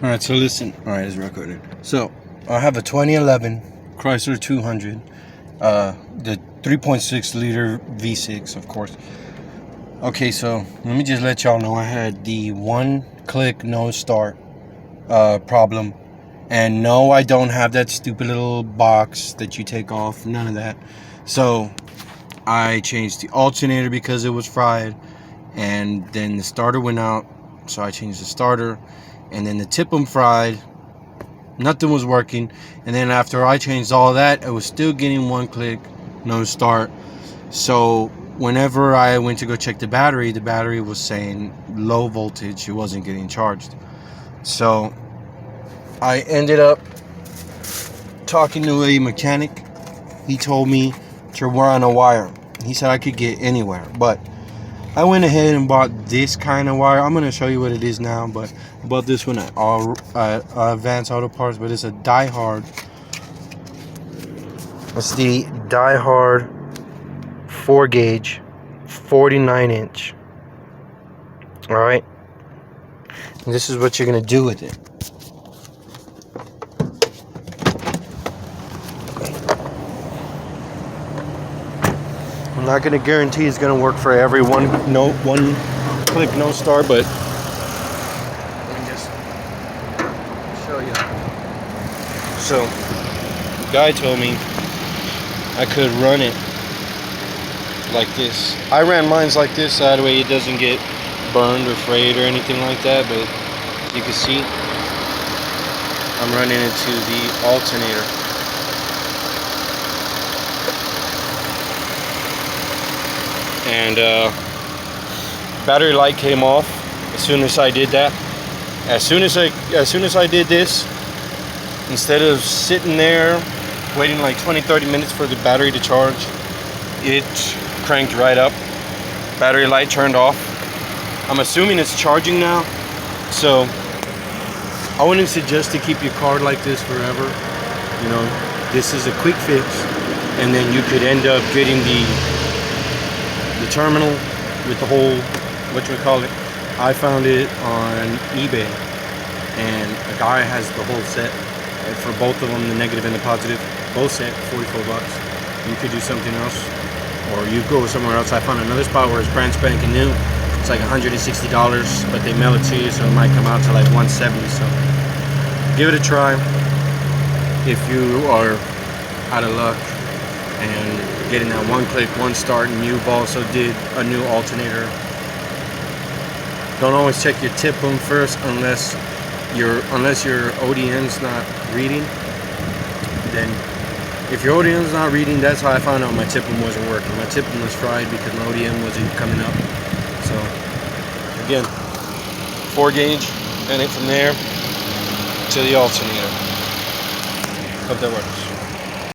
Alright, so listen. Alright, it's recorded. So, I have a 2011 Chrysler 200. The 3.6 liter V6, of course. Okay, so let me just let y'all know I had the one click no start problem. And no, I don't have that stupid little box that you take off. None of that. So, I changed the alternator because it was fried. And then the starter went out. So I changed the starter. And then the tip-em fried. Nothing was working. And then after I changed all that, it was still getting one click, no start. So whenever I went to go check the battery was saying low voltage. It wasn't getting charged. So I ended up talking to a mechanic. He told me to run a wire. He said I could get anywhere, but I went ahead and bought this kind of wire. I'm going to show you what it is now, but I bought this one at Advanced Auto Parts, but it's a die-hard. It's the die-hard 4-gauge 49-inch. Alright? And this is what you're going to do with it. I'm not going to guarantee it's going to work for every one click no start, but let me just show you. So the guy told me I could run it like this. I ran mine's like this, so that way it doesn't get burned or frayed or anything like that, but you can see I'm running into the alternator. And battery light came off as soon as I did that. As soon as I did this, instead of sitting there waiting like 20-30 minutes for the battery to charge, it cranked right up. Battery light turned off. I'm assuming it's charging now. So I wouldn't suggest to keep your car like this forever. You know, this is a quick fix, and then you could end up getting the terminal with the whole, whatchamacallit. I found it on eBay, and a guy has the whole set, and for both of them, the negative and the positive, both set, 44 bucks. You could do something else, or you go somewhere else. I found another spot where it's brand spanking new. It's like $160, but they mail it to you, so it might come out to like $170. So give it a try if you are out of luck and getting that one click, one start. And you've also did a new alternator. Don't always check your tip-em first unless your ODM's not reading. Then if your ODM's not reading, that's how I found out my tip-em wasn't working. My tip-em was fried because my ODM wasn't coming up. So again, 4-gauge, and it from there to the alternator. Hope that works.